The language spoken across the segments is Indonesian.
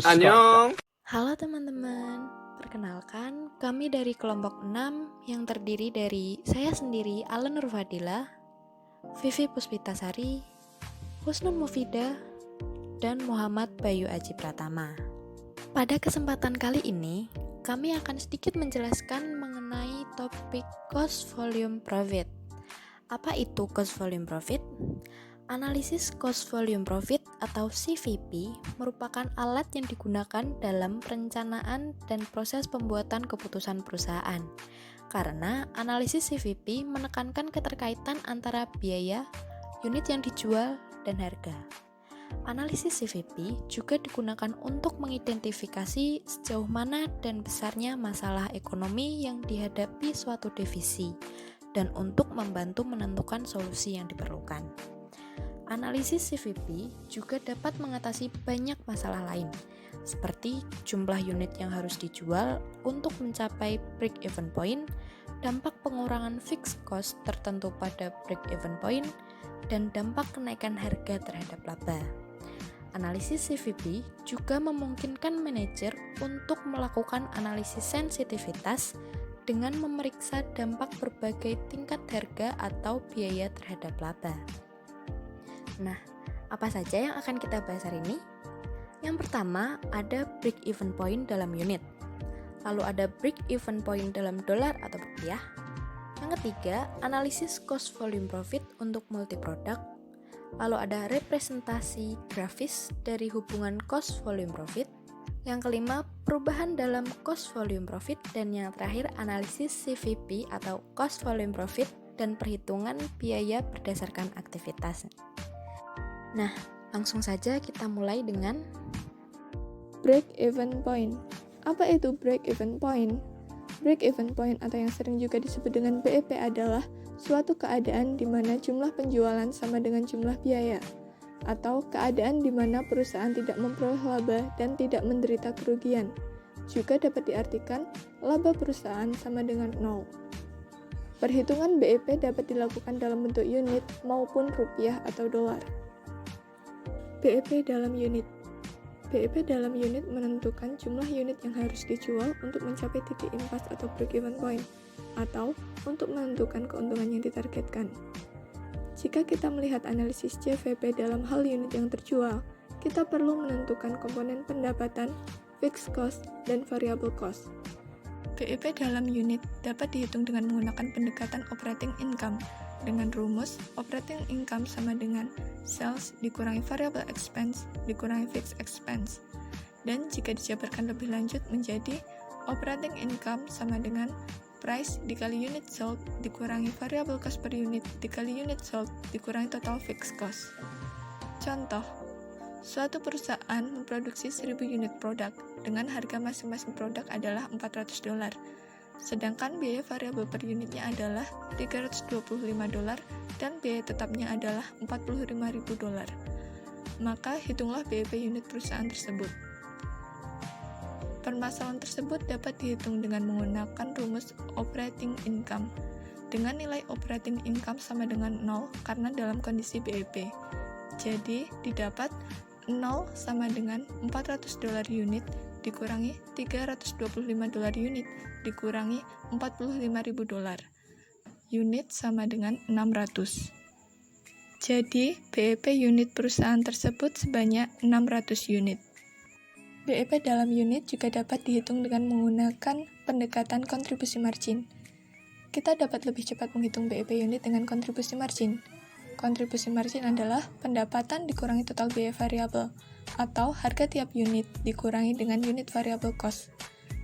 Annyeong. Halo teman-teman, perkenalkan kami dari kelompok 6 yang terdiri dari saya sendiri Allen Nurfadila, Vivi Puspitasari, Husnul Mufidah, dan Muhammad Bayu Aji Pratama. Pada kesempatan kali ini, kami akan sedikit menjelaskan mengenai topik cost volume profit. Apa itu cost volume profit? Analisis cost volume profit atau CVP merupakan alat yang digunakan dalam perencanaan dan proses pembuatan keputusan perusahaan. Karena analisis CVP menekankan keterkaitan antara biaya, unit yang dijual, dan harga. Analisis CVP juga digunakan untuk mengidentifikasi sejauh mana dan besarnya masalah ekonomi yang dihadapi suatu divisi dan untuk membantu menentukan solusi yang diperlukan. Analisis CVP juga dapat mengatasi banyak masalah lain, seperti jumlah unit yang harus dijual untuk mencapai break-even point, dampak pengurangan fixed cost tertentu pada break-even point, dan dampak kenaikan harga terhadap laba. Analisis CVP juga memungkinkan manajer untuk melakukan analisis sensitivitas dengan memeriksa dampak berbagai tingkat harga atau biaya terhadap laba. Nah, apa saja yang akan kita bahas hari ini? Yang pertama, ada break-even point dalam unit. Lalu ada break-even point dalam dolar atau rupiah. Yang ketiga, analisis cost volume profit untuk multi-product. Lalu ada representasi grafis dari hubungan cost volume profit. Yang kelima, perubahan dalam cost volume profit. Dan yang terakhir, analisis CVP atau cost volume profit dan perhitungan biaya berdasarkan aktivitas. Nah, langsung saja kita mulai dengan break-even point. Apa itu break-even point? Break-even point atau yang sering juga disebut dengan BEP adalah suatu keadaan di mana jumlah penjualan sama dengan jumlah biaya, atau keadaan di mana perusahaan tidak memperoleh laba dan tidak menderita kerugian. Juga dapat diartikan laba perusahaan sama dengan 0. Perhitungan BEP dapat dilakukan dalam bentuk unit maupun rupiah atau dolar. BEP dalam unit. BEP dalam unit menentukan jumlah unit yang harus dijual untuk mencapai titik impas atau break-even point, atau untuk menentukan keuntungan yang ditargetkan. Jika kita melihat analisis CVP dalam hal unit yang terjual, kita perlu menentukan komponen pendapatan, fixed cost, dan variable cost. BEP dalam unit dapat dihitung dengan menggunakan pendekatan operating income, dengan rumus operating income sama dengan sales dikurangi variable expense dikurangi fixed expense, dan jika dijabarkan lebih lanjut menjadi operating income sama dengan price dikali unit sold dikurangi variable cost per unit dikali unit sold dikurangi total fixed cost. Contoh, suatu perusahaan memproduksi 1000 unit produk dengan harga masing-masing produk adalah $400. Sedangkan biaya variabel per unitnya adalah $325 dan biaya tetapnya adalah $45.000. Maka hitunglah BEP unit perusahaan tersebut. Permasalahan tersebut dapat dihitung dengan menggunakan rumus operating income dengan nilai operating income sama dengan 0 karena dalam kondisi BEP. Jadi didapat 0 sama dengan $400 unit dikurangi $325 unit dikurangi $45.000. Unit sama dengan 600. Jadi, BEP unit perusahaan tersebut sebanyak 600 unit. BEP dalam unit juga dapat dihitung dengan menggunakan pendekatan kontribusi margin. Kita dapat lebih cepat menghitung BEP unit dengan kontribusi margin. Kontribusi margin adalah pendapatan dikurangi total biaya variabel, atau harga tiap unit dikurangi dengan unit variable cost,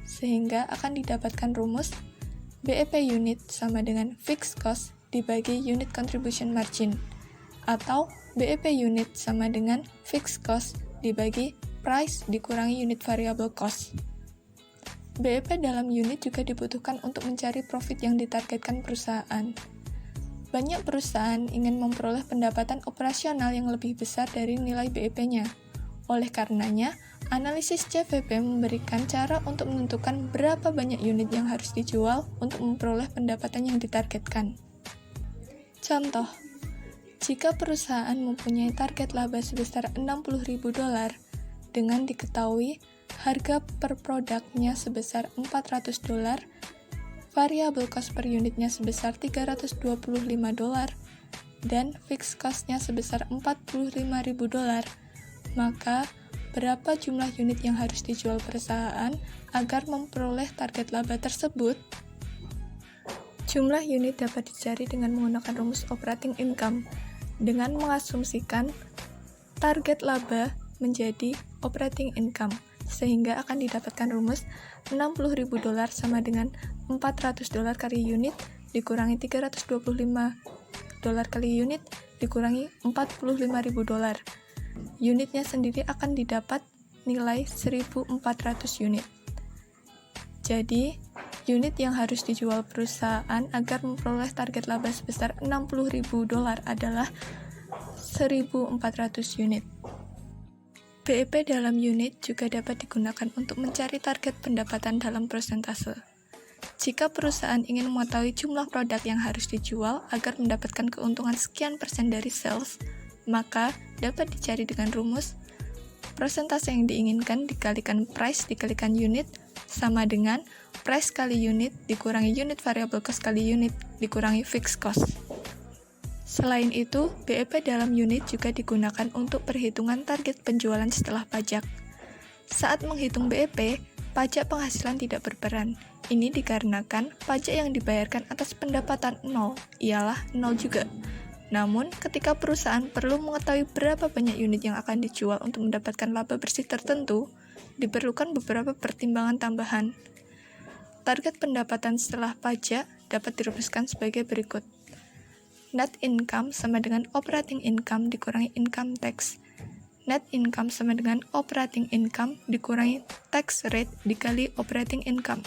sehingga akan didapatkan rumus BEP unit sama dengan fixed cost dibagi unit contribution margin, atau BEP unit sama dengan fixed cost dibagi price dikurangi unit variable cost. BEP dalam unit juga dibutuhkan untuk mencari profit yang ditargetkan perusahaan. Banyak perusahaan ingin memperoleh pendapatan operasional yang lebih besar dari nilai BEP-nya. Oleh karenanya, analisis CVP memberikan cara untuk menentukan berapa banyak unit yang harus dijual untuk memperoleh pendapatan yang ditargetkan. Contoh, jika perusahaan mempunyai target laba sebesar $60.000, dengan diketahui harga per produknya sebesar $400, variable cost per unitnya sebesar $325, dan fixed cost-nya sebesar $45.000, maka berapa jumlah unit yang harus dijual perusahaan agar memperoleh target laba tersebut? Jumlah unit dapat dicari dengan menggunakan rumus operating income dengan mengasumsikan target laba menjadi operating income, sehingga akan didapatkan rumus $60.000 sama dengan $400 kali unit dikurangi $325 kali unit dikurangi $45.000. Unitnya sendiri akan didapat nilai 1.400 unit. Jadi, unit yang harus dijual perusahaan agar memperoleh target laba sebesar $60.000 adalah 1.400 unit. BEP dalam unit juga dapat digunakan untuk mencari target pendapatan dalam persentase. Jika perusahaan ingin mengetahui jumlah produk yang harus dijual agar mendapatkan keuntungan sekian persen dari sales, maka dapat dicari dengan rumus persentase yang diinginkan dikalikan price dikalikan unit sama dengan price kali unit dikurangi unit variable cost kali unit dikurangi fixed cost. Selain itu, BEP dalam unit juga digunakan untuk perhitungan target penjualan setelah pajak. Saat menghitung BEP, pajak penghasilan tidak berperan. Ini dikarenakan pajak yang dibayarkan atas pendapatan nol ialah nol juga. Namun, ketika perusahaan perlu mengetahui berapa banyak unit yang akan dijual untuk mendapatkan laba bersih tertentu, diperlukan beberapa pertimbangan tambahan. Target pendapatan setelah pajak dapat dirumuskan sebagai berikut. Net income sama dengan operating income dikurangi income tax. Net income sama dengan operating income dikurangi tax rate dikali operating income.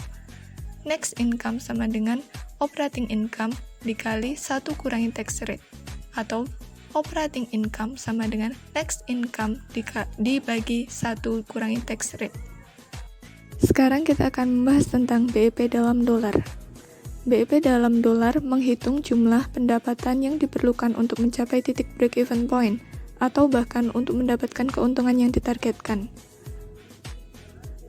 Next income sama dengan operating income dikali 1 kurangi tax rate. Atau operating income sama dengan next income dibagi 1 kurangi tax rate. Sekarang kita akan membahas tentang BEP dalam dolar. BEP dalam dolar menghitung jumlah pendapatan yang diperlukan untuk mencapai titik break-even point, atau bahkan untuk mendapatkan keuntungan yang ditargetkan.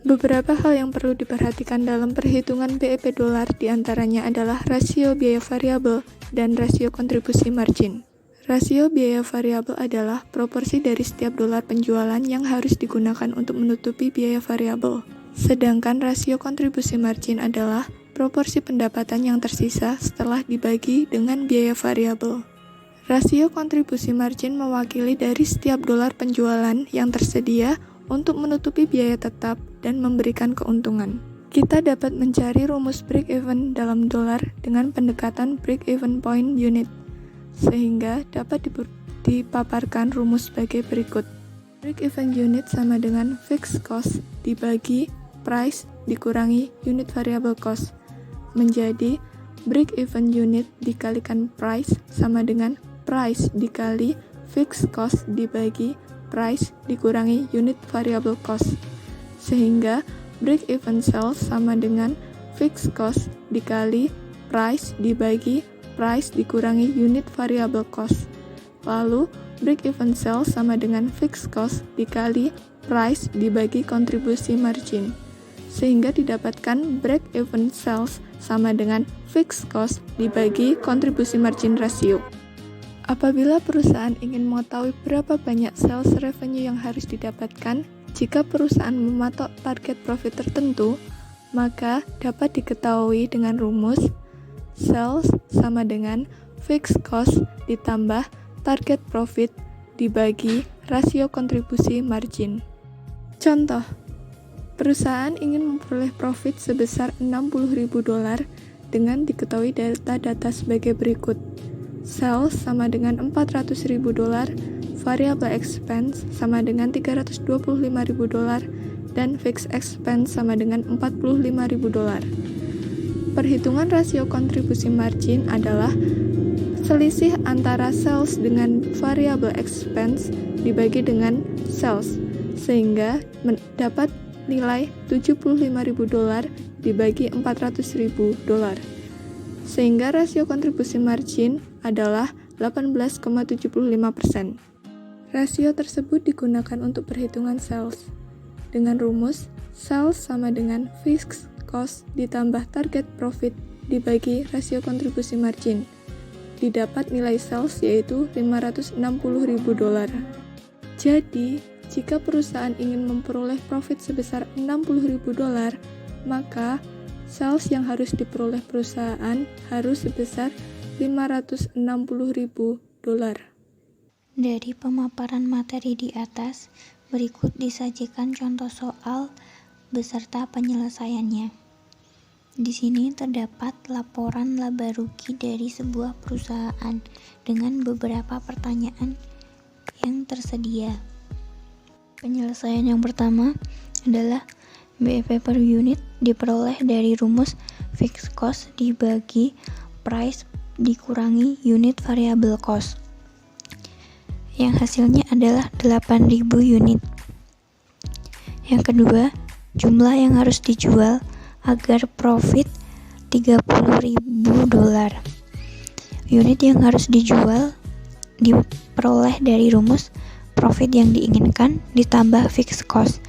Beberapa hal yang perlu diperhatikan dalam perhitungan BEP dolar diantaranya adalah rasio biaya variabel dan rasio kontribusi margin. Rasio biaya variabel adalah proporsi dari setiap dolar penjualan yang harus digunakan untuk menutupi biaya variabel. Sedangkan rasio kontribusi margin adalah proporsi pendapatan yang tersisa setelah dibagi dengan biaya variabel. Rasio kontribusi margin mewakili dari setiap dolar penjualan yang tersedia untuk menutupi biaya tetap dan memberikan keuntungan. Kita dapat mencari rumus break-even dalam dolar dengan pendekatan break-even point unit, sehingga dapat dipaparkan rumus sebagai berikut. Break-even unit sama dengan fixed cost dibagi price dikurangi unit variable cost, menjadi break-even unit dikalikan price sama dengan price dikali fixed cost dibagi price dikurangi unit variable cost, sehingga break-even sales sama dengan fixed cost dikali price dibagi price dikurangi unit variable cost. Lalu, break-even sales sama dengan fixed cost dikali price dibagi kontribusi margin. Sehingga didapatkan break-even sales sama dengan fixed cost dibagi kontribusi margin ratio. Apabila perusahaan ingin mengetahui berapa banyak sales revenue yang harus didapatkan, jika perusahaan mematok target profit tertentu, maka dapat diketahui dengan rumus sales sama dengan fixed cost ditambah target profit dibagi rasio kontribusi margin. Contoh, perusahaan ingin memperoleh profit sebesar $60.000 dengan diketahui data-data sebagai berikut. Sales sama dengan $400.000, variable expense sama dengan $325.000, dan fixed expense sama dengan $45.000. Perhitungan rasio kontribusi margin adalah selisih antara sales dengan variable expense dibagi dengan sales, sehingga mendapat nilai $75.000 dibagi $400.000. Sehingga rasio kontribusi margin adalah 18,75%. Rasio tersebut digunakan untuk perhitungan sales. dengan rumus sales sama dengan fixed cost ditambah target profit dibagi rasio kontribusi margin. Didapat nilai sales yaitu $560.000. Jadi, jika perusahaan ingin memperoleh profit sebesar $60.000, maka sales yang harus diperoleh perusahaan harus sebesar $560.000. Dari pemaparan materi di atas, berikut disajikan contoh soal beserta penyelesaiannya. Di sini terdapat laporan laba rugi dari sebuah perusahaan dengan beberapa pertanyaan yang tersedia. Penyelesaian yang pertama adalah BEP per unit diperoleh dari rumus fixed cost dibagi price dikurangi unit variable cost, yang hasilnya adalah 8.000 unit. Yang kedua, jumlah yang harus dijual agar profit $30.000. Unit yang harus dijual diperoleh dari rumus profit yang diinginkan ditambah fixed cost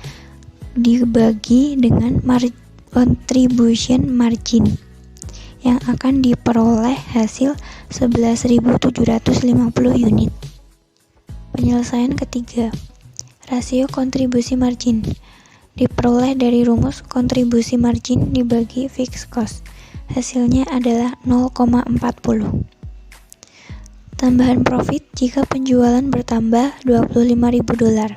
dibagi dengan contribution margin yang akan diperoleh hasil 11.750 unit. Penyelesaian ketiga, rasio kontribusi margin diperoleh dari rumus kontribusi margin dibagi fixed cost. Hasilnya adalah 0,40. Tambahan profit jika penjualan bertambah $25.000.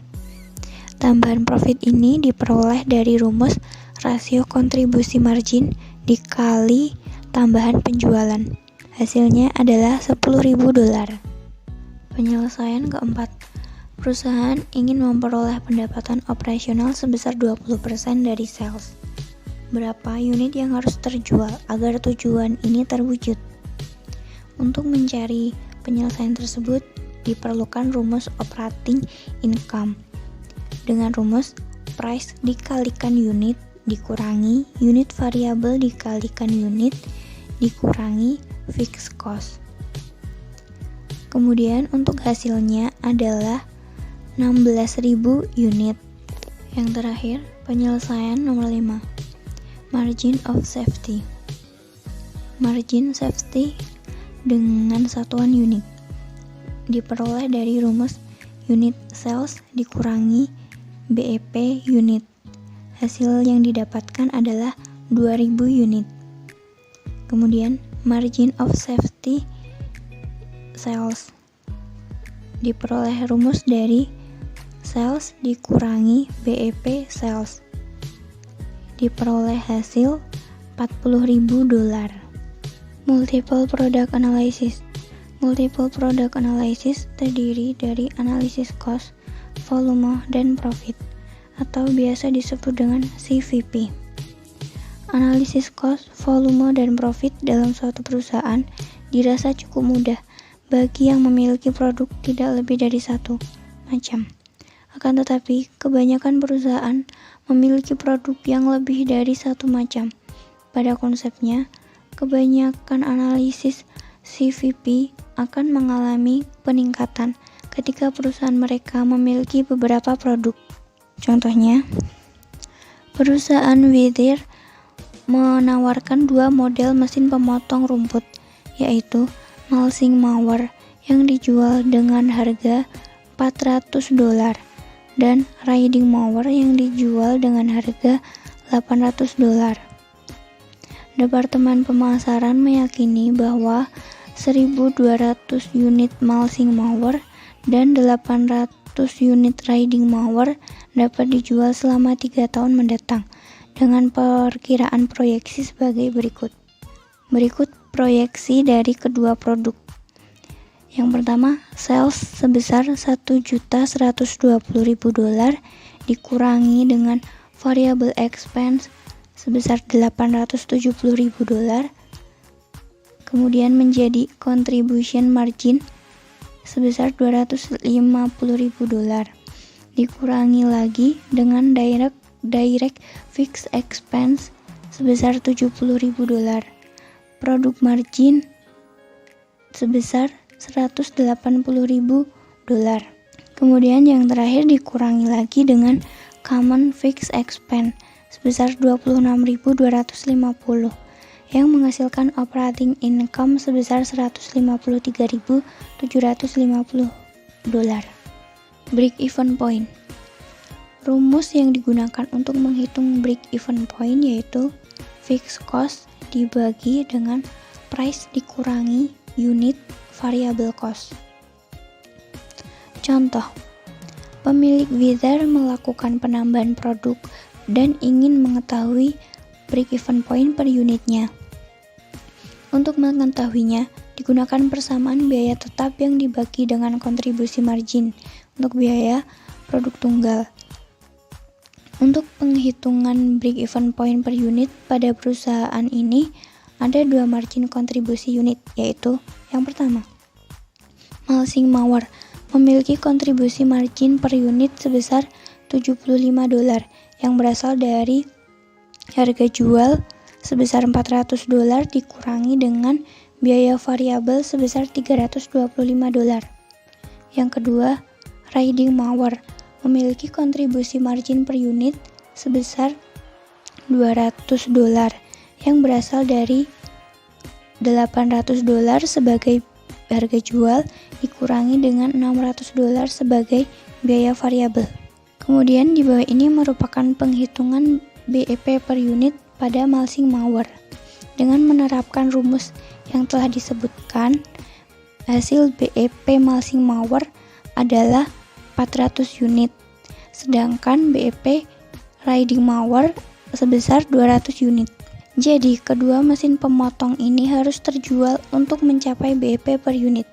Tambahan profit ini diperoleh dari rumus rasio kontribusi margin dikali tambahan penjualan. Hasilnya adalah $10.000. Penyelesaian keempat, perusahaan ingin memperoleh pendapatan operasional sebesar 20% dari sales. Berapa unit yang harus terjual agar tujuan ini terwujud? Untuk mencari penyelesaian tersebut, diperlukan rumus operating income. Dengan rumus price dikalikan unit dikurangi unit variabel dikalikan unit dikurangi fixed cost. Kemudian untuk hasilnya adalah 16.000 unit. Yang terakhir, penyelesaian nomor 5. Margin of safety. Margin safety dengan satuan unit diperoleh dari rumus unit sales dikurangi BEP unit. Hasil yang didapatkan adalah 2.000 unit. Kemudian margin of safety sales diperoleh rumus dari sales dikurangi BEP sales. Diperoleh hasil $40.000. Multiple product analysis. Multiple product analysis terdiri dari analisis cost, volume, dan profit, atau biasa disebut dengan CVP. Analisis cost, volume, dan profit dalam suatu perusahaan dirasa cukup mudah bagi yang memiliki produk tidak lebih dari satu macam. Akan tetapi, kebanyakan perusahaan memiliki produk yang lebih dari satu macam. Pada konsepnya, kebanyakan analisis CVP akan mengalami peningkatan ketika perusahaan mereka memiliki beberapa produk. Contohnya, perusahaan Wither menawarkan dua model mesin pemotong rumput, yaitu mulching mower yang dijual dengan harga $400 dan riding mower yang dijual dengan harga $800. Departemen pemasaran meyakini bahwa 1.200 unit mulching mower dan 800 unit riding mower dapat dijual selama 3 tahun mendatang dengan perkiraan proyeksi sebagai berikut. Berikut proyeksi dari kedua produk. Yang pertama, sales sebesar $1.120.000 dikurangi dengan variable expense sebesar $870.000, kemudian menjadi contribution margin sebesar $250.000, dikurangi lagi dengan direct fixed expense sebesar $70.000, produk margin sebesar $180.000. Kemudian yang terakhir dikurangi lagi dengan common fixed expense sebesar 26.250 yang menghasilkan operating income sebesar 153.750 dolar. Break-even point. Rumus yang digunakan untuk menghitung break-even point yaitu fixed cost dibagi dengan price dikurangi unit variable cost. Contoh, pemilik Wither melakukan penambahan produk dan ingin mengetahui break-even point per unitnya. Untuk mengetahuinya, digunakan persamaan biaya tetap yang dibagi dengan kontribusi margin untuk biaya produk tunggal. Untuk penghitungan break-even point per unit pada perusahaan ini, ada dua margin kontribusi unit, yaitu yang pertama, Mulesing Mower memiliki kontribusi margin per unit sebesar 75 dolar yang berasal dari harga jual sebesar 400 dolar dikurangi dengan biaya variabel sebesar 325 dolar. Yang kedua, Riding Mower memiliki kontribusi margin per unit sebesar 200 dolar yang berasal dari 800 dolar sebagai harga jual dikurangi dengan 600 dolar sebagai biaya variabel. Kemudian di bawah ini merupakan penghitungan BEP per unit pada Mulesing Mower. Dengan menerapkan rumus yang telah disebutkan, hasil BEP Mulesing Mower adalah 400 unit, sedangkan BEP Riding Mower sebesar 200 unit. Jadi, kedua mesin pemotong ini harus terjual untuk mencapai BEP per unit.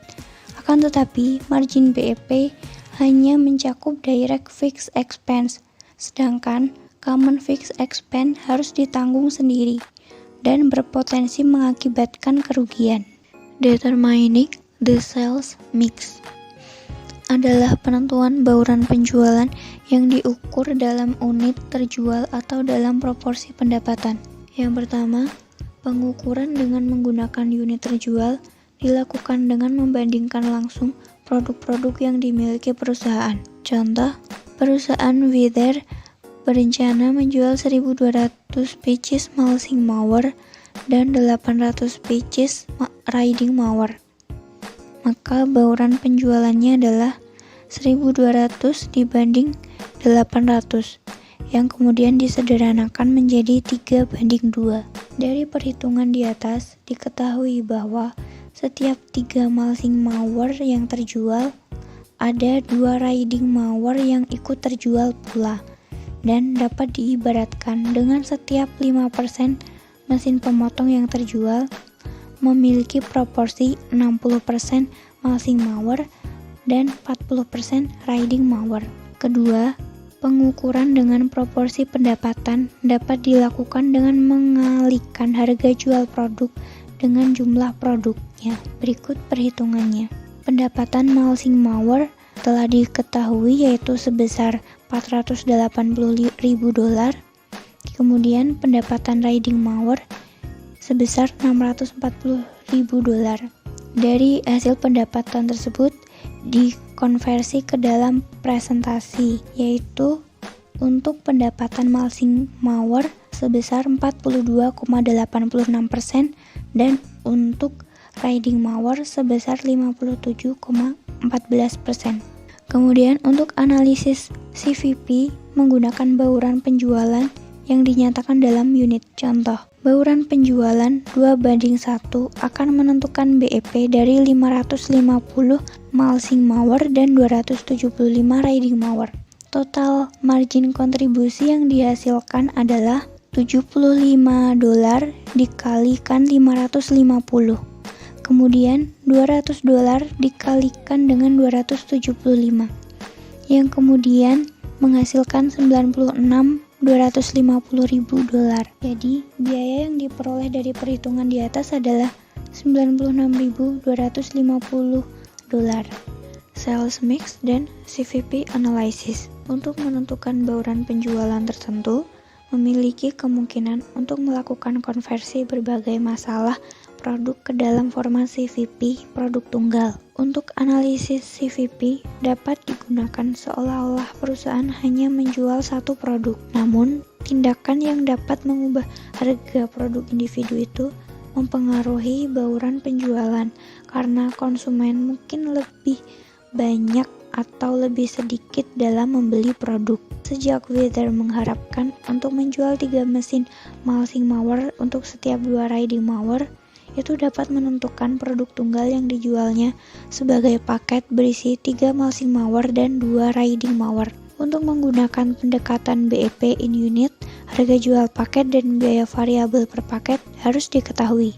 Akan tetapi, margin BEP hanya mencakup direct fixed expense, sedangkan common fixed expense harus ditanggung sendiri dan berpotensi mengakibatkan kerugian. Determining the sales mix adalah penentuan bauran penjualan yang diukur dalam unit terjual atau dalam proporsi pendapatan. Yang pertama, pengukuran dengan menggunakan unit terjual dilakukan dengan membandingkan langsung produk-produk yang dimiliki perusahaan. Contoh, perusahaan Wither berencana menjual 1.200 pieces Mulesing Mower dan 800 pieces Riding Mower. Maka bauran penjualannya adalah 1.200 dibanding 800 yang kemudian disederhanakan menjadi 3:2. Dari perhitungan di atas, diketahui bahwa setiap 3 Mulesing Mower yang terjual, ada 2 Riding Mower yang ikut terjual pula, dan dapat diibaratkan dengan setiap 5% mesin pemotong yang terjual memiliki proporsi 60% Mulesing Mower dan 40% Riding Mower. Kedua, pengukuran dengan proporsi pendapatan dapat dilakukan dengan mengalihkan harga jual produk dengan jumlah produknya. Berikut perhitungannya. Pendapatan Mulesing Mower telah diketahui yaitu sebesar 480.000 dolar. Kemudian pendapatan Riding Mower sebesar 640.000 dolar. Dari hasil pendapatan tersebut dikonversi ke dalam presentasi, yaitu untuk pendapatan Mulesing Mower sebesar 42,86% dan untuk Riding Mower sebesar 57,14%. Kemudian untuk analisis CVP menggunakan bauran penjualan yang dinyatakan dalam unit. Contoh, bauran penjualan 2:1 akan menentukan BEP dari 550 Mulesing Mower dan 275 Riding Mower. Total margin kontribusi yang dihasilkan adalah 75 dolar dikalikan 550. Kemudian 200 dolar dikalikan dengan 275 yang kemudian menghasilkan 250.000 dolar. Jadi, biaya yang diperoleh dari perhitungan di atas adalah 96.250 dolar. Sales mix dan CVP analysis. Untuk menentukan bauran penjualan tertentu, memiliki kemungkinan untuk melakukan konversi berbagai masalah produk ke dalam format CVP produk tunggal. Untuk analisis CVP dapat digunakan seolah-olah perusahaan hanya menjual satu produk. Namun, tindakan yang dapat mengubah harga produk individu itu mempengaruhi bauran penjualan karena konsumen mungkin lebih banyak atau lebih sedikit dalam membeli produk. Sejak Wither mengharapkan untuk menjual 3 mesin mulching mower untuk setiap 2 riding mower, itu dapat menentukan produk tunggal yang dijualnya sebagai paket berisi 3 mulching mower dan 2 riding mower. Untuk menggunakan pendekatan BEP in unit, harga jual paket dan biaya variabel per paket harus diketahui.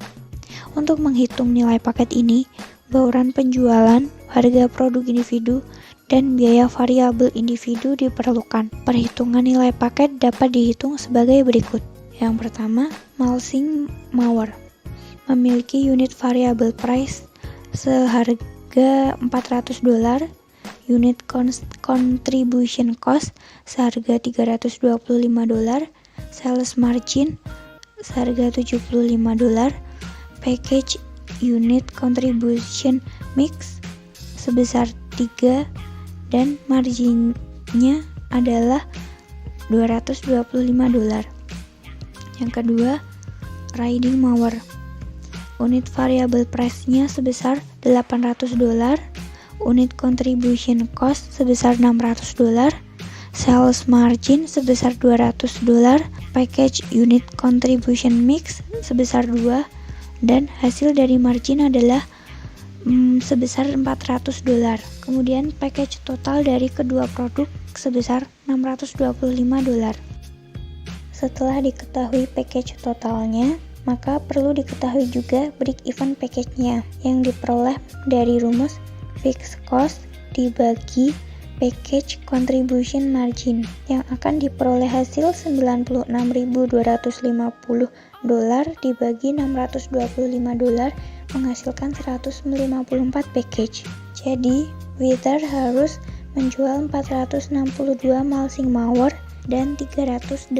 Untuk menghitung nilai paket ini, bauran penjualan, harga produk individu, dan biaya variabel individu diperlukan. Perhitungan nilai paket dapat dihitung sebagai berikut. Yang pertama, mulching mower memiliki unit variable price seharga $400, unit contribution cost seharga $325, sales margin seharga $75, package unit contribution mix sebesar 3 dan marginnya adalah $225. Yang kedua, riding mower. Unit variable price-nya sebesar $800, unit contribution cost sebesar $600, sales margin sebesar $200, package unit contribution mix sebesar 2, dan hasil dari margin adalah sebesar $400. Kemudian package total dari kedua produk sebesar $625. Setelah diketahui package totalnya, maka perlu diketahui juga break-even package-nya yang diperoleh dari rumus fixed cost dibagi package contribution margin yang akan diperoleh hasil $96.250 dibagi $625 menghasilkan 154 package. Jadi, Wither harus menjual 462 mulching mower dan 308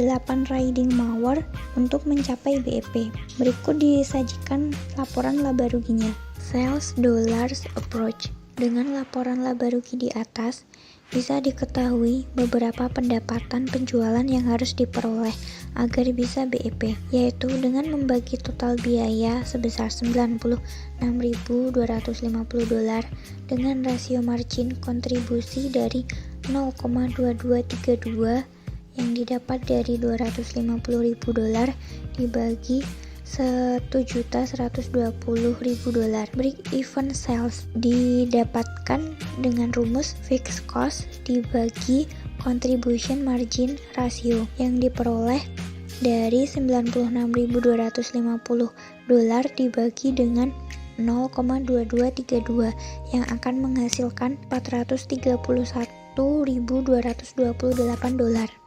riding mower untuk mencapai BEP. Berikut disajikan laporan laba ruginya. Sales dollars approach. Dengan laporan laba rugi di atas, bisa diketahui beberapa pendapatan penjualan yang harus diperoleh agar bisa BEP, yaitu dengan membagi total biaya sebesar $96.250 dengan rasio margin kontribusi dari 0,2232 yang didapat dari $250.000 dibagi $1.120.000. Break-even sales didapatkan dengan rumus fixed cost dibagi contribution margin ratio yang diperoleh dari $96.250 dibagi dengan 0,2232 yang akan menghasilkan $431.228.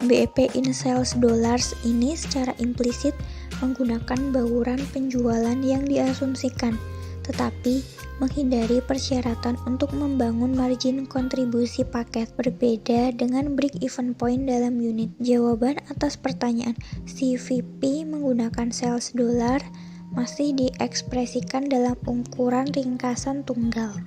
BEP in sales dollars ini secara implisit menggunakan bauran penjualan yang diasumsikan, tetapi menghindari persyaratan untuk membangun margin kontribusi paket. Berbeda dengan break-even point dalam unit. Jawaban atas pertanyaan CVP menggunakan sales dollar masih diekspresikan dalam ukuran ringkasan tunggal.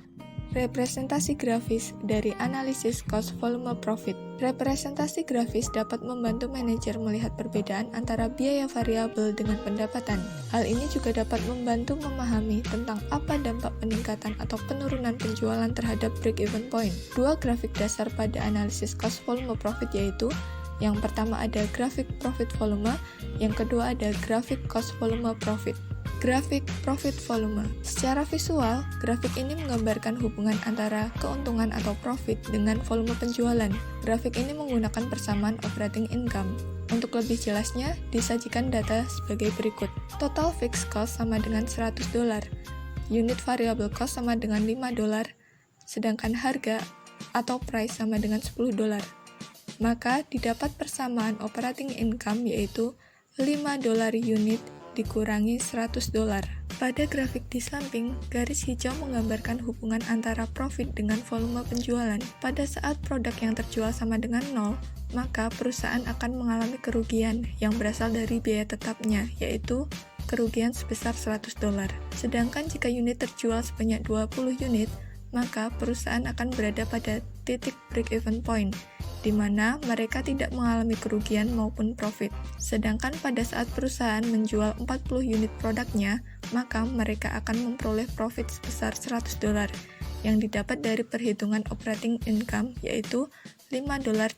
Representasi grafis dari analisis cost volume profit. Representasi grafis dapat membantu manajer melihat perbedaan antara biaya variabel dengan pendapatan. Hal ini juga dapat membantu memahami tentang apa dampak peningkatan atau penurunan penjualan terhadap break-even point. Dua grafik dasar pada analisis cost volume profit yaitu yang pertama ada grafik profit volume, yang kedua ada grafik cost volume profit. Grafik profit volume. Secara visual, grafik ini menggambarkan hubungan antara keuntungan atau profit dengan volume penjualan. Grafik ini menggunakan persamaan operating income. Untuk lebih jelasnya, disajikan data sebagai berikut. Total fixed cost sama dengan $100, unit variable cost sama dengan $5, sedangkan harga atau price sama dengan $10. Maka didapat persamaan operating income yaitu $5 unit dikurangi $100. Pada grafik di samping, garis hijau menggambarkan hubungan antara profit dengan volume penjualan. Pada saat produk yang terjual sama dengan 0, maka perusahaan akan mengalami kerugian yang berasal dari biaya tetapnya, yaitu kerugian sebesar $100. Sedangkan jika unit terjual sebanyak 20 unit, maka perusahaan akan berada pada titik break-even point, di mana mereka tidak mengalami kerugian maupun profit. Sedangkan pada saat perusahaan menjual 40 unit produknya, maka mereka akan memperoleh profit sebesar $100 yang didapat dari perhitungan operating income, yaitu $5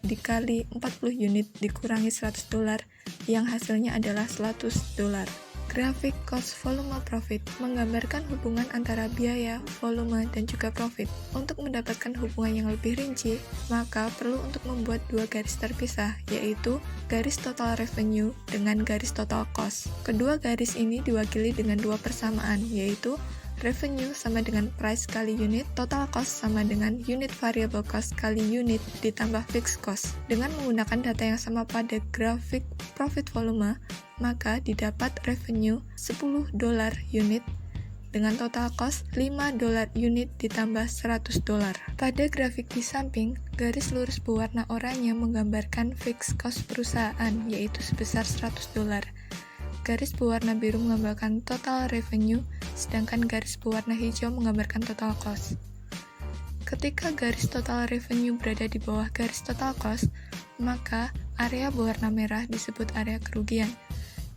dikali 40 unit dikurangi $100 yang hasilnya adalah $100. Grafik cost volume profit menggambarkan hubungan antara biaya, volume, dan juga profit. Untuk mendapatkan hubungan yang lebih rinci, maka perlu untuk membuat dua garis terpisah, yaitu garis total revenue dengan garis total cost. Kedua garis ini diwakili dengan dua persamaan, yaitu revenue sama dengan price kali unit, total cost sama dengan unit variable cost kali unit ditambah fixed cost. Dengan menggunakan data yang sama pada grafik profit volume, maka didapat revenue $10 unit dengan total cost $5 unit ditambah $100. Pada grafik di samping, garis lurus berwarna oranye menggambarkan fixed cost perusahaan, yaitu sebesar $100. Garis berwarna biru menggambarkan total revenue, sedangkan garis berwarna hijau menggambarkan total cost. Ketika garis total revenue berada di bawah garis total cost, maka area berwarna merah disebut area kerugian.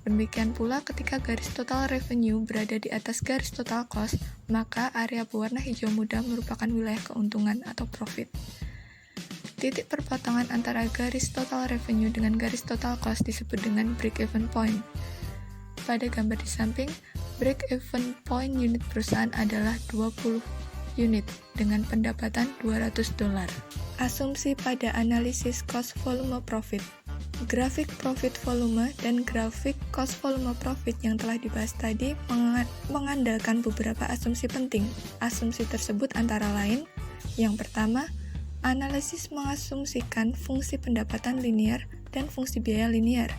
Demikian pula ketika garis total revenue berada di atas garis total cost, maka area berwarna hijau muda merupakan wilayah keuntungan atau profit. Titik perpotongan antara garis total revenue dengan garis total cost disebut dengan break-even point. Pada gambar di samping, break-even point unit perusahaan adalah 20 unit dengan pendapatan $200. Asumsi pada analisis cost volume profit. Grafik profit volume dan grafik cost volume profit yang telah dibahas tadi mengandalkan beberapa asumsi penting. Asumsi tersebut antara lain, yang pertama, analisis mengasumsikan fungsi pendapatan linear dan fungsi biaya linear.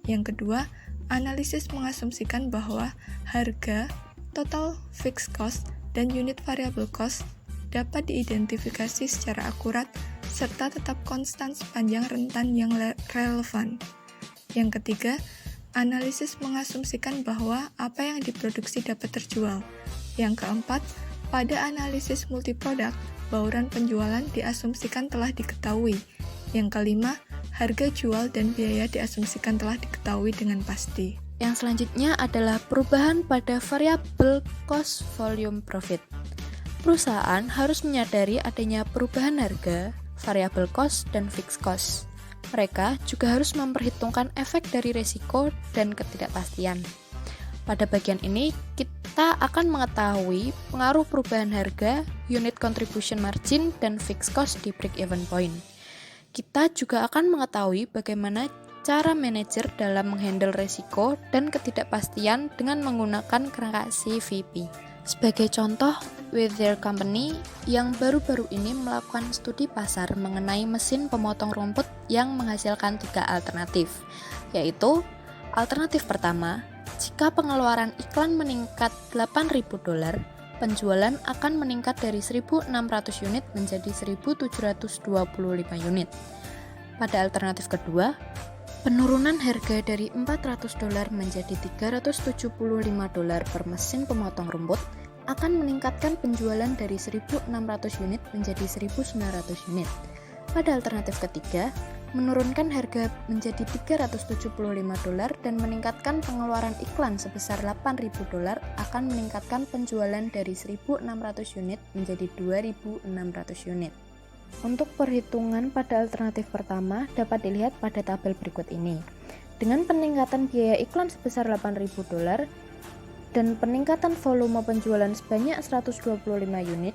Yang kedua, analisis mengasumsikan bahwa harga, total fixed cost, dan unit variable cost dapat diidentifikasi secara akurat serta tetap konstan sepanjang rentan yang relevan. Yang ketiga, analisis mengasumsikan bahwa apa yang diproduksi dapat terjual. Yang keempat, pada analisis multiproduk, bauran penjualan diasumsikan telah diketahui. Yang kelima, harga jual dan biaya diasumsikan telah diketahui dengan pasti. Yang selanjutnya adalah perubahan pada variabel cost volume profit. Perusahaan harus menyadari adanya perubahan harga, variabel cost, dan fixed cost. Mereka juga harus memperhitungkan efek dari risiko dan ketidakpastian. Pada bagian ini, kita akan mengetahui pengaruh perubahan harga, unit contribution margin, dan fixed cost di break-even point. Kita juga akan mengetahui bagaimana cara manajer dalam menghandle risiko dan ketidakpastian dengan menggunakan kerangka CVP. Sebagai contoh, With Their Company yang baru-baru ini melakukan studi pasar mengenai mesin pemotong rumput yang menghasilkan 3 alternatif, yaitu alternatif pertama, jika pengeluaran iklan meningkat $8.000, penjualan akan meningkat dari 1.600 unit menjadi 1.725 unit. Pada alternatif kedua, penurunan harga dari $400 menjadi $375 per mesin pemotong rumput akan meningkatkan penjualan dari 1.600 unit menjadi 1.900 unit. Pada alternatif ketiga, menurunkan harga menjadi $375 dan meningkatkan pengeluaran iklan sebesar $8.000 akan meningkatkan penjualan dari 1.600 unit menjadi 2.600 unit. Untuk perhitungan pada alternatif pertama dapat dilihat pada tabel berikut ini. Dengan peningkatan biaya iklan sebesar $8.000 dan peningkatan volume penjualan sebanyak 125 unit,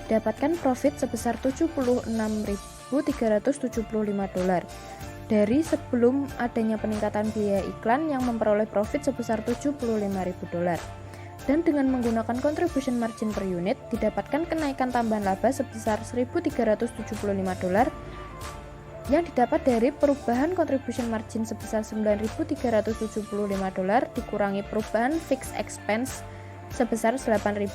dapatkan profit sebesar $76.375 dari sebelum adanya peningkatan biaya iklan yang memperoleh profit sebesar $75.000. Dan dengan menggunakan contribution margin per unit, didapatkan kenaikan tambahan laba sebesar $1.375 yang didapat dari perubahan contribution margin sebesar $9.375 dikurangi perubahan fixed expense sebesar $8.000.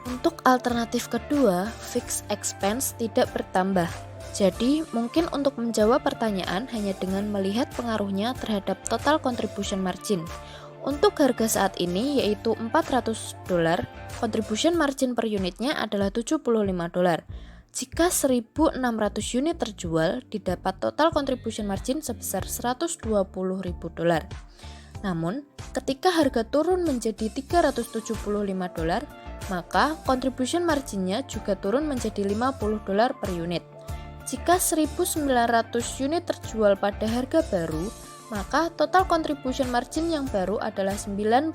Untuk alternatif kedua, fixed expense tidak bertambah. Jadi, mungkin untuk menjawab pertanyaan hanya dengan melihat pengaruhnya terhadap total contribution margin. Untuk harga saat ini yaitu $400, contribution margin per unitnya adalah $75. Jika 1.600 unit terjual, didapat total contribution margin sebesar $120.000. Namun, ketika harga turun menjadi $375, maka contribution marginnya juga turun menjadi $50 per unit. Jika 1.900 unit terjual pada harga baru, maka total contribution margin yang baru adalah $95.000,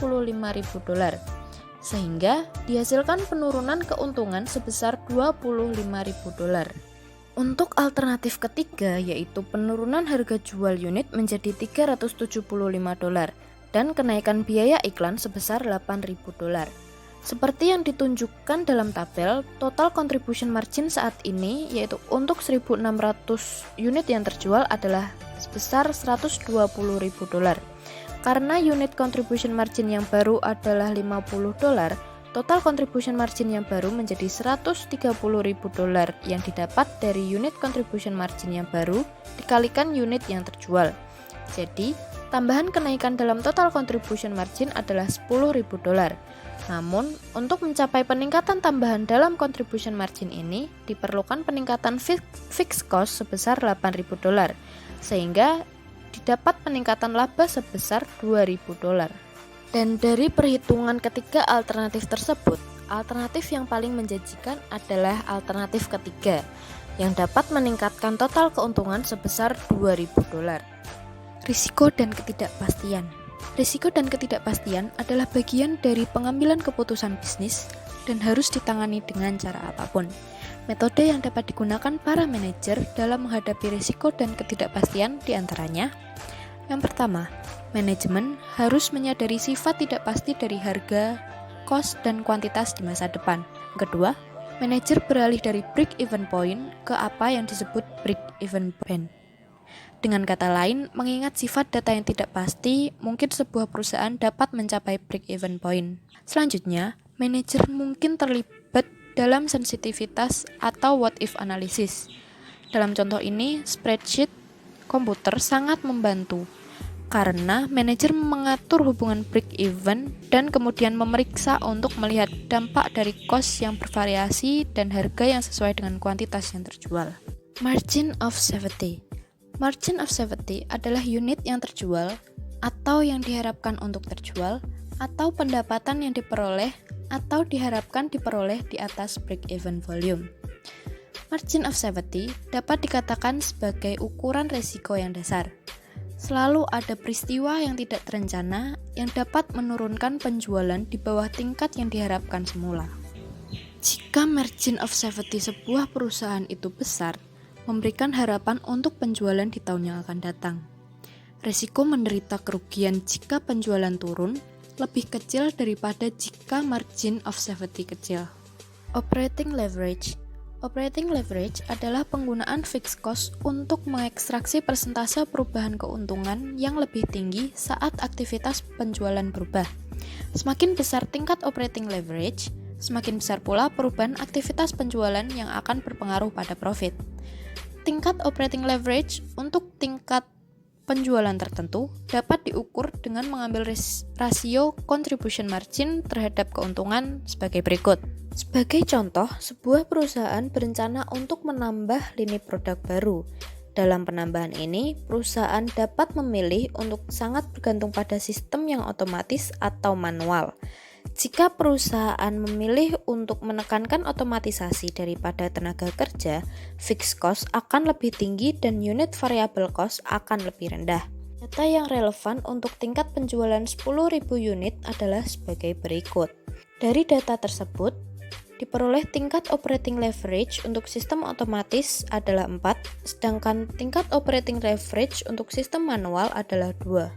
sehingga dihasilkan penurunan keuntungan sebesar $25.000. Untuk alternatif ketiga yaitu penurunan harga jual unit menjadi $375 dan kenaikan biaya iklan sebesar $8.000. Seperti yang ditunjukkan dalam tabel, total contribution margin saat ini yaitu untuk 1.600 unit yang terjual adalah sebesar $120.000. Karena unit contribution margin yang baru adalah $50, total contribution margin yang baru menjadi $130.000 yang didapat dari unit contribution margin yang baru dikalikan unit yang terjual. Jadi, tambahan kenaikan dalam total contribution margin adalah $10.000. Namun, untuk mencapai peningkatan tambahan dalam contribution margin ini, diperlukan peningkatan fixed cost sebesar $8.000, sehingga didapat peningkatan laba sebesar $2.000. Dan dari perhitungan ketiga alternatif tersebut, alternatif yang paling menjanjikan adalah alternatif ketiga, yang dapat meningkatkan total keuntungan sebesar $2.000. Risiko dan ketidakpastian. Risiko dan ketidakpastian adalah bagian dari pengambilan keputusan bisnis dan harus ditangani dengan cara apapun. Metode yang dapat digunakan para manajer dalam menghadapi risiko dan ketidakpastian diantaranya: yang pertama, manajemen harus menyadari sifat tidak pasti dari harga, cost, dan kuantitas di masa depan. Kedua, manajer beralih dari break-even point ke apa yang disebut break-even point. Dengan kata lain, mengingat sifat data yang tidak pasti, mungkin sebuah perusahaan dapat mencapai break-even point. Selanjutnya, manajer mungkin terlibat dalam sensitivitas atau what-if analysis. Dalam contoh ini, spreadsheet komputer sangat membantu, karena manajer mengatur hubungan break-even dan kemudian memeriksa untuk melihat dampak dari cost yang bervariasi dan harga yang sesuai dengan kuantitas yang terjual. Margin of safety. Margin of safety adalah unit yang terjual atau yang diharapkan untuk terjual atau pendapatan yang diperoleh atau diharapkan diperoleh di atas break-even volume. Margin of safety dapat dikatakan sebagai ukuran risiko yang dasar. Selalu ada peristiwa yang tidak terencana yang dapat menurunkan penjualan di bawah tingkat yang diharapkan semula. Jika margin of safety sebuah perusahaan itu besar, memberikan harapan untuk penjualan di tahun yang akan datang. Risiko menderita kerugian jika penjualan turun lebih kecil daripada jika margin of safety kecil. Operating leverage. Operating leverage adalah penggunaan fixed cost untuk mengekstraksi persentase perubahan keuntungan yang lebih tinggi saat aktivitas penjualan berubah. Semakin besar tingkat operating leverage, semakin besar pula perubahan aktivitas penjualan yang akan berpengaruh pada profit. Tingkat operating leverage untuk tingkat penjualan tertentu dapat diukur dengan mengambil rasio contribution margin terhadap keuntungan sebagai berikut. Sebagai contoh, sebuah perusahaan berencana untuk menambah lini produk baru. Dalam penambahan ini, perusahaan dapat memilih untuk sangat bergantung pada sistem yang otomatis atau manual. Jika perusahaan memilih untuk menekankan otomatisasi daripada tenaga kerja, fixed cost akan lebih tinggi dan unit variable cost akan lebih rendah. Data yang relevan untuk tingkat penjualan 10.000 unit adalah sebagai berikut. Dari data tersebut, diperoleh tingkat operating leverage untuk sistem otomatis adalah 4, sedangkan tingkat operating leverage untuk sistem manual adalah 2.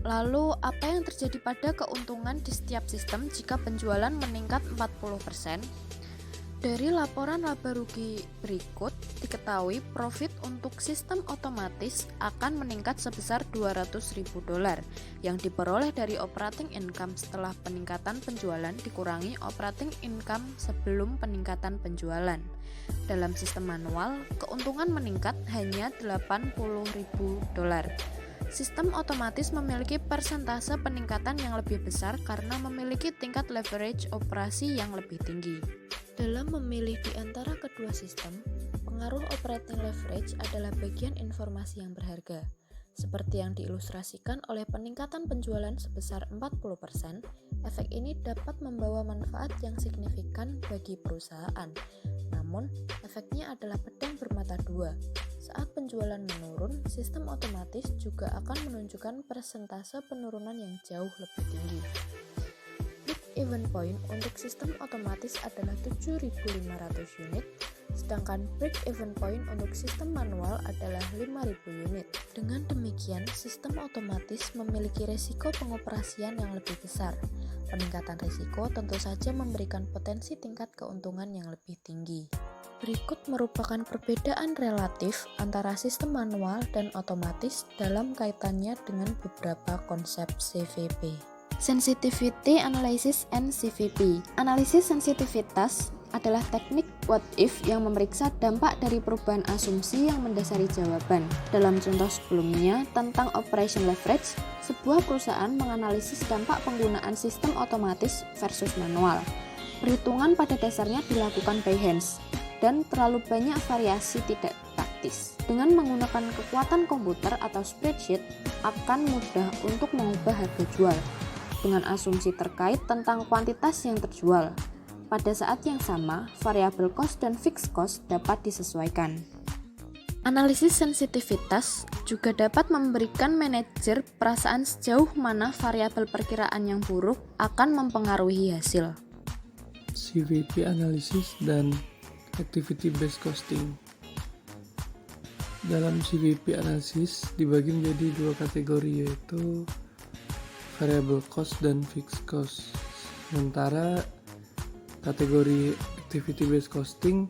Lalu, apa yang terjadi pada keuntungan di setiap sistem jika penjualan meningkat 40%? Dari laporan laba rugi berikut, diketahui profit untuk sistem otomatis akan meningkat sebesar $200.000 yang diperoleh dari operating income setelah peningkatan penjualan dikurangi operating income sebelum peningkatan penjualan. Dalam sistem manual, keuntungan meningkat hanya $80.000. Sistem otomatis memiliki persentase peningkatan yang lebih besar karena memiliki tingkat leverage operasi yang lebih tinggi. Dalam memilih di antara kedua sistem, pengaruh operating leverage adalah bagian informasi yang berharga. Seperti yang diilustrasikan oleh peningkatan penjualan sebesar 40%, efek ini dapat membawa manfaat yang signifikan bagi perusahaan. Namun, efeknya adalah pedang bermata dua. Saat penjualan menurun, sistem otomatis juga akan menunjukkan persentase penurunan yang jauh lebih tinggi. Break-even point untuk sistem otomatis adalah 7.500 unit, sedangkan break-even point untuk sistem manual adalah 5.000 unit. Dengan demikian, sistem otomatis memiliki risiko pengoperasian yang lebih besar. Peningkatan risiko tentu saja memberikan potensi tingkat keuntungan yang lebih tinggi. Berikut merupakan perbedaan relatif antara sistem manual dan otomatis dalam kaitannya dengan beberapa konsep CVP. Sensitivity Analysis and CVP. Analisis sensitivitas adalah teknik what if yang memeriksa dampak dari perubahan asumsi yang mendasari jawaban. Dalam contoh sebelumnya tentang operation leverage, sebuah perusahaan menganalisis dampak penggunaan sistem otomatis versus manual. Perhitungan pada dasarnya dilakukan by hands dan terlalu banyak variasi tidak praktis. Dengan menggunakan kekuatan komputer atau spreadsheet, akan mudah untuk mengubah harga jual dengan asumsi terkait tentang kuantitas yang terjual. Pada saat yang sama, variabel cost dan fixed cost dapat disesuaikan. Analisis sensitivitas juga dapat memberikan manajer perasaan sejauh mana variabel perkiraan yang buruk akan mempengaruhi hasil. CVP Analysis dan Activity Based Costing. Dalam CVP Analysis dibagi menjadi dua kategori, yaitu variable cost dan fixed cost. Sementara kategori Activity Based Costing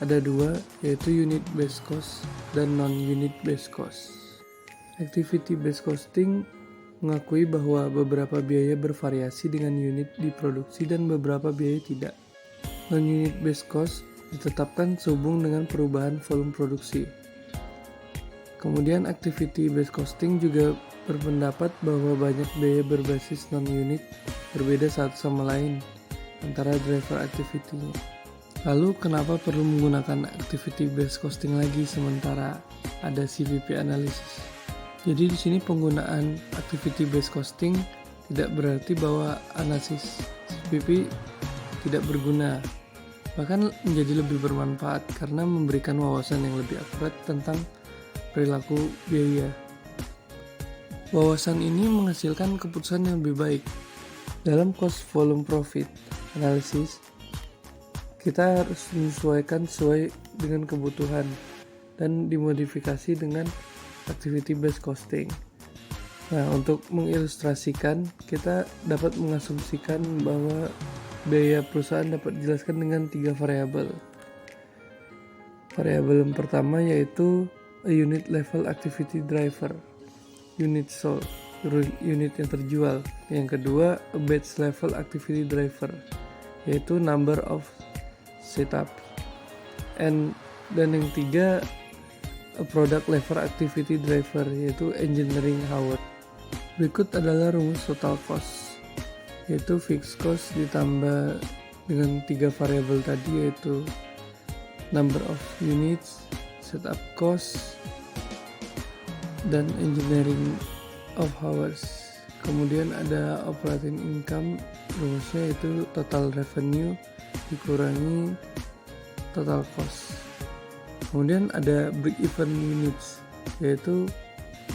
ada dua, yaitu Unit Based Cost dan Non-Unit Based Cost. Activity Based Costing mengakui bahwa beberapa biaya bervariasi dengan unit diproduksi dan beberapa biaya tidak. Non-unit based cost ditetapkan sehubung dengan perubahan volume produksi. Kemudian activity based costing juga berpendapat bahwa banyak biaya berbasis non-unit berbeda satu sama lain antara driver activity-nya. Lalu kenapa perlu menggunakan activity based costing lagi sementara ada CVP analysis? Jadi di sini penggunaan activity based costing tidak berarti bahwa analisis CVP tidak berguna. Bahkan menjadi lebih bermanfaat karena memberikan wawasan yang lebih akurat tentang perilaku biaya. Wawasan ini menghasilkan keputusan yang lebih baik. Dalam cost volume profit analysis, kita harus menyesuaikan sesuai dengan kebutuhan dan dimodifikasi dengan activity based costing. Nah, untuk mengilustrasikan, kita dapat mengasumsikan bahwa biaya perusahaan dapat dijelaskan dengan 3 variabel. Variabel yang pertama yaitu a unit level activity driver, unit sold, unit yang terjual. Yang kedua, a batch level activity driver, yaitu number of setup. Dan yang ketiga, a product level activity driver, yaitu engineering hour. Berikut adalah rumus total cost, yaitu fixed cost ditambah dengan 3 variabel tadi, yaitu number of units, setup cost, dan engineering of hours. Kemudian ada operating income, rumusnya itu total revenue dikurangi total cost. Kemudian ada break even units, yaitu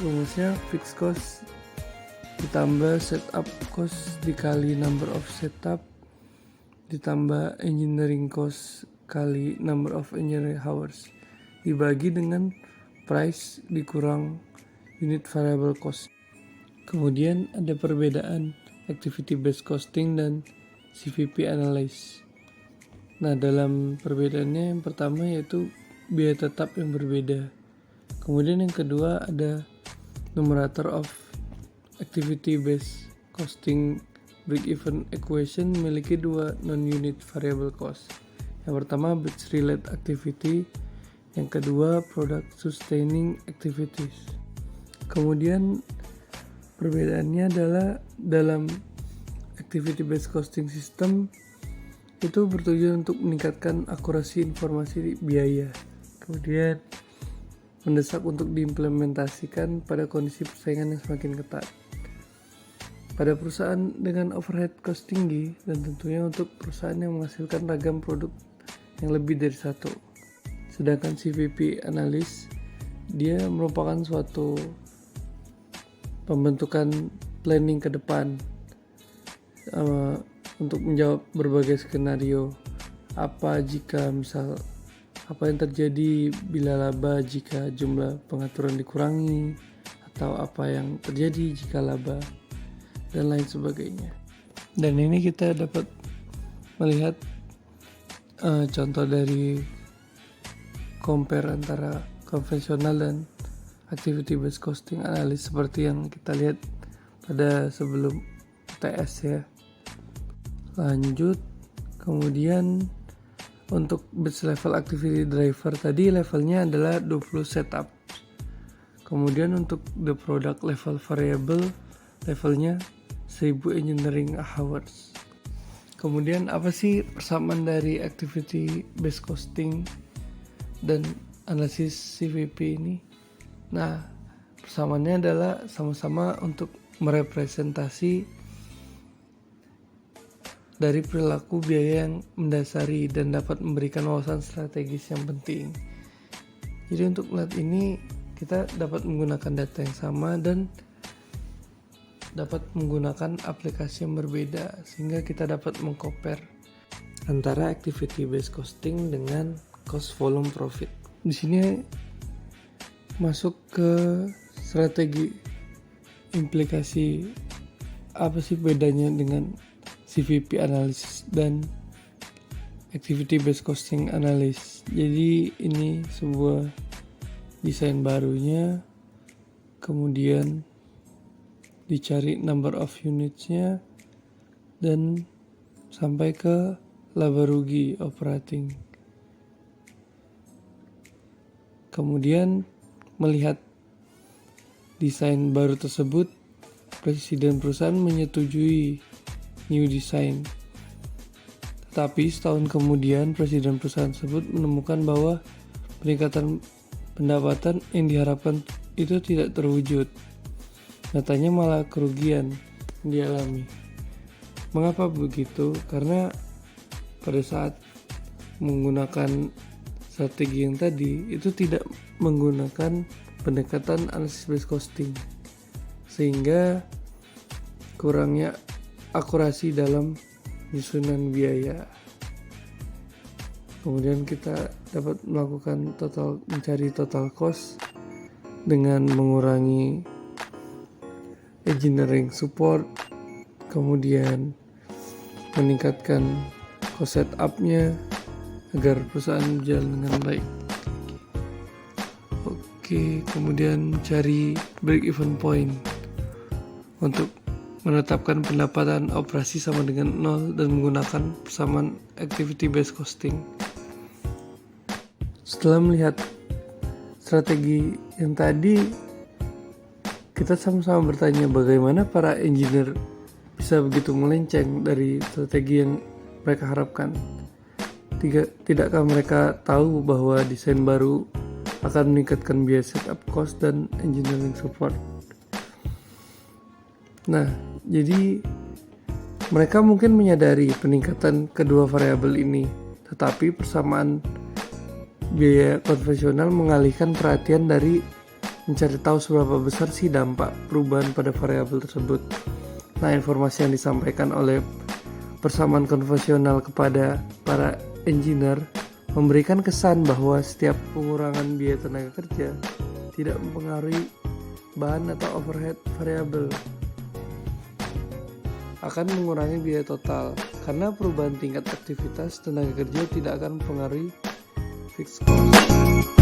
rumusnya fixed cost ditambah setup cost dikali number of setup ditambah engineering cost kali number of engineering hours dibagi dengan price dikurang unit variable cost. Kemudian ada perbedaan activity based costing dan CVP analysis. Nah, dalam perbedaannya yang pertama yaitu biaya tetap yang berbeda. Kemudian yang kedua ada numerator of activity based costing break-even equation memiliki 2 non-unit variable cost. Yang pertama batch related activity, yang kedua product sustaining activities. Kemudian perbedaannya adalah dalam activity based costing system itu bertujuan untuk meningkatkan akurasi informasi biaya. Kemudian mendesak untuk diimplementasikan pada kondisi persaingan yang semakin ketat. Pada perusahaan dengan overhead cost tinggi dan tentunya untuk perusahaan yang menghasilkan ragam produk yang lebih dari satu. Sedangkan CVP analis dia merupakan suatu pembentukan planning ke depan untuk menjawab berbagai skenario. Apa jika misal apa yang terjadi bila laba jika jumlah pengaturan dikurangi, atau apa yang terjadi jika laba, dan lain sebagainya. Dan ini kita dapat melihat contoh dari compare antara konvensional dan activity based costing analysis seperti yang kita lihat pada sebelum TS ya. Lanjut, kemudian untuk batch level activity driver tadi levelnya adalah 20 setup. Kemudian untuk the product level variable levelnya 1000 engineering hours. Kemudian apa sih persamaan dari activity based costing dan analisis CVP ini? Nah, persamaannya adalah sama-sama untuk merepresentasi dari perilaku biaya yang mendasari dan dapat memberikan wawasan strategis yang penting. Jadi untuk melihat ini kita dapat menggunakan data yang sama dan dapat menggunakan aplikasi yang berbeda sehingga kita dapat mengcompare antara activity based costing dengan cost volume profit. Di sini masuk ke strategi implikasi apa sih bedanya dengan CVP analysis dan activity based costing analysis. Jadi ini sebuah desain barunya, kemudian dicari number of unitsnya dan sampai ke laba rugi operating. Kemudian melihat desain baru tersebut, presiden perusahaan menyetujui new design. Tetapi setahun kemudian presiden perusahaan tersebut menemukan bahwa peningkatan pendapatan yang diharapkan itu tidak terwujud. Nyatanya malah kerugian dialami. Mengapa begitu? Karena pada saat menggunakan strategi yang tadi itu tidak menggunakan pendekatan analysis based costing, sehingga kurangnya akurasi dalam penyusunan biaya. Kemudian kita dapat melakukan mencari total cost dengan mengurangi engineering support, kemudian meningkatkan cost setup-nya agar perusahaan berjalan dengan baik. Oke, kemudian cari break even point untuk menetapkan pendapatan operasi sama dengan 0 dan menggunakan persamaan activity based costing. Setelah melihat strategi yang tadi, kita sama-sama bertanya bagaimana para engineer bisa begitu melenceng dari strategi yang mereka harapkan. Tidakkah mereka tahu bahwa desain baru akan meningkatkan biaya setup cost dan engineering support? Nah, jadi mereka mungkin menyadari peningkatan kedua variabel ini, tetapi persamaan biaya konvensional mengalihkan perhatian dari mencari tahu seberapa besar sih dampak perubahan pada variabel tersebut. Nah, informasi yang disampaikan oleh persamaan konvensional kepada para engineer memberikan kesan bahwa setiap pengurangan biaya tenaga kerja tidak mempengaruhi bahan atau overhead variabel, akan mengurangi biaya total karena perubahan tingkat aktivitas tenaga kerja tidak akan mempengaruhi fixed cost.